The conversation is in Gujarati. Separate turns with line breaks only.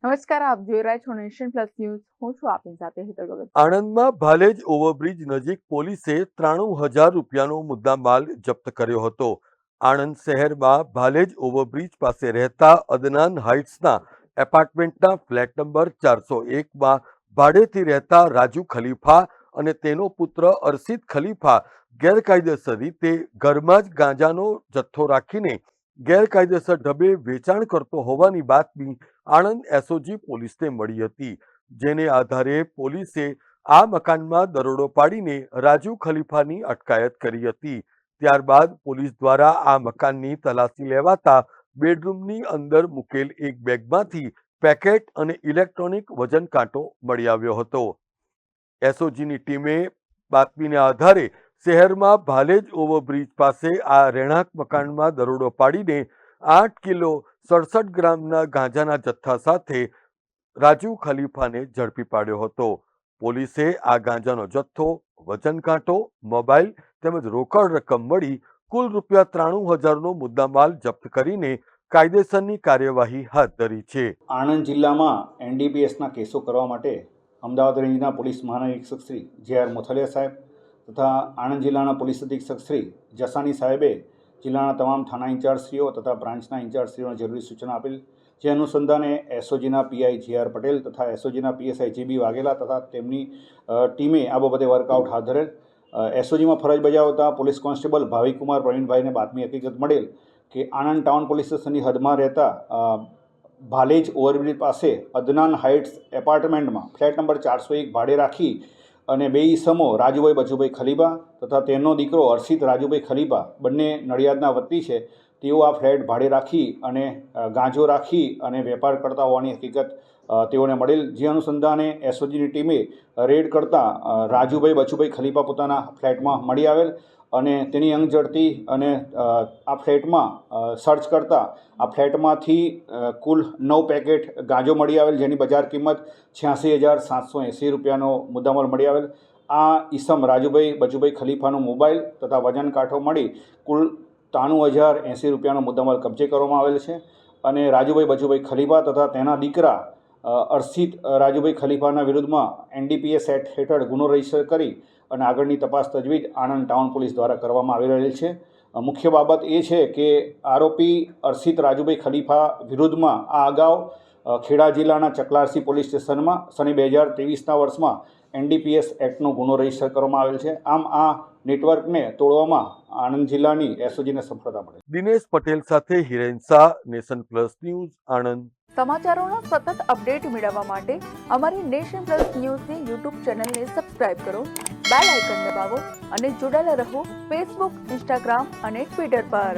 નમસ્કાર, આપ જોઈ રહ્યા છો નેશન પ્લસ ન્યૂઝ. હું છું આપની સાથે હેતલ ભગત.
આણંદમાં ભાલેજ ઓવરબ્રિજ નજીક પોલીસે 93,000 રૂપિયાનો મુદ્દામાલ જપ્ત કર્યો હતો. આણંદ શહેરમાં ભાલેજ ઓવરબ્રિજ પાસે રહેતા અદનાન હાઇટ્સના એપાર્ટમેન્ટના ફ્લેટ નંબર 401માં ભાડેથી રહેતા રાજુ ખલીફા અને તેનો પુત્ર અરશીદ ખલીફા ગેરકાયદેસર રીતે ઘરમાં જ ગાંજાનો જથ્થો રાખીને ગેરકાયદેસર ઢબે વેચાણ કરતો હોવાની બાતમી આણંદ એસઓજી પોલીસને મળી હતી, જેને આધારે પોલીસે આ મકાનમાં દરોડો પાડીને રાજુ ખલીફાની અટકાયત કરી હતી. ત્યારબાદ પોલીસ દ્વારા આ મકાનની તલાશી લેવાતા બેડરૂમની અંદર મૂકેલ એક બેગમાંથી પેકેટ અને ઇલેક્ટ્રોનિક વજન કાંટો મળી આવ્યો હતો. એસઓજીની ટીમે બાતમીના આધારે શહેરમાં ભાલેજ ઓવરબ્રિજ પાસે આ રહેણાંક મકાનમાં દરોડો પાડીને 8 કિલો 67 ગ્રામના ગાંજાના જથ્થા સાથે રાજુ ખલીફાને ઝડપી પાડ્યો હતો. પોલીસે આ ગાંજાનો જથ્થો, વજન કાંટો, મોબાઈલ તેમજ રોકડ રકમ મળી કુલ ₹93,000નો મુદ્દામાલ જપ્ત કરીને કાયદેસરની કાર્યવાહી હાથ ધરી છે.
આણંદ જિલ્લામાં એનડીપીએસના કેસો કરવા માટે અમદાવાદ રેન્જના પોલીસ મહાનિરીક્ષક શ્રી જે.આર. મોથલિયા સાહેબ તથા આણંદ જિલ્લાના પોલીસ અધિક્ષક શ્રી જસાણી સાહેબે જિલ્લાના તમામ થાણા ઇન્ચાર્જશ્રીઓ તથા બ્રાન્ચના ઇન્ચાર્જશ્રીઓને જરૂરી સૂચના આપેલ. જે અનુસંધાને એસઓજીના પીઆઈ જે.આર. પટેલ તથા એસઓજીના પીએસઆઈ જે.બી. વાઘેલા તથા તેમની ટીમે આ બાબતે વર્કઆઉટ હાથ ધરેલ. એસઓજીમાં ફરજ બજાવતા પોલીસ કોન્સ્ટેબલ ભાવિકુમાર પ્રવીણભાઈને બાતમી હકીકત મળેલ કે આણંદ ટાઉન પોલીસ સ્ટેશનની હદમાં રહેતા ભાલેજ ઓવરબ્રિજ પાસે અદનાન હાઇટ્સ એપાર્ટમેન્ટમાં ફ્લેટ નંબર 401 ભાડે રાખી અને બે ઈસમો રાજુભાઈ બચુભાઈ ખલીફા તથા તેનો દીકરો અરશીદ રાજુભાઈ ખલીફા બંને નડિયાદના વતની છે. તેઓ આ ફ્લેટ ભાડે રાખી અને ગાંજો રાખી અને વેપાર કરતા હોવાની હકીકત તેઓને મળેલ. જે અનુસંધાને એસઓજીની ટીમે રેડ કરતા રાજુભાઈ બચુભાઈ ખલીફા પોતાના ફ્લેટમાં મળી આવેલ અને તેની અંગ ઝડતી અને આ ફ્લેટમાં સર્ચ કરતા આ ફ્લેટમાંથી કુલ 9 પેકેટ ગાંજો મળી આવેલ, જેની બજાર કિંમત 86,780 રૂપિયાનો મુદ્દામાલ મળી આવેલ. આ ઈસમ રાજુભાઈ બચુભાઈ ખલીફાનો મોબાઈલ તથા વજન કાંઠો મળી કુલ 93,080 રૂપિયાનો મુદ્દામાલ કબજે કરવામાં આવેલ છે અને રાજુભાઈ બચુભાઈ ખલીફા તથા તેના દીકરા અરશીદ રાજુભાઈ ખલીફાના વિરુદ્ધમાં એનડીપીએસ એક્ટ હેઠળ ગુનો રજીસ્ટર કરી અને આગળની તપાસ તજવીજ આણંદ ટાઉન પોલીસ દ્વારા કરવામાં આવી રહેલ છે. મુખ્ય બાબત એ છે કે આરોપી અરશીદ રાજુભાઈ ખલીફા વિરુદ્ધમાં આ અગાઉ ખેડા જિલ્લાના ચકલારસી પોલીસ સ્ટેશનમાં સને 2023ના વર્ષમાં એનડીપીએસ એક્ટનો ગુનો રજીસ્ટર કરવામાં આવેલ છે. આમ આ નેટવર્કને તોડવામાં આણંદ જિલ્લાની એસઓજીને સફળતા મળી.
દિનેશ પટેલ સાથે Hiren Shah, nation plus news, Anand.
સમાચારોના સતત અપડેટ મેળવવા માટે અમારી નેશન પ્લસ ન્યૂઝની યુટ્યુબ ચેનલને સબસ્ક્રાઇબ કરો, બેલ આઇકન દબાવો અને જોડાયેલા રહો ફેસબુક, ઇન્સ્ટાગ્રામ અને ટ્વિટર પર.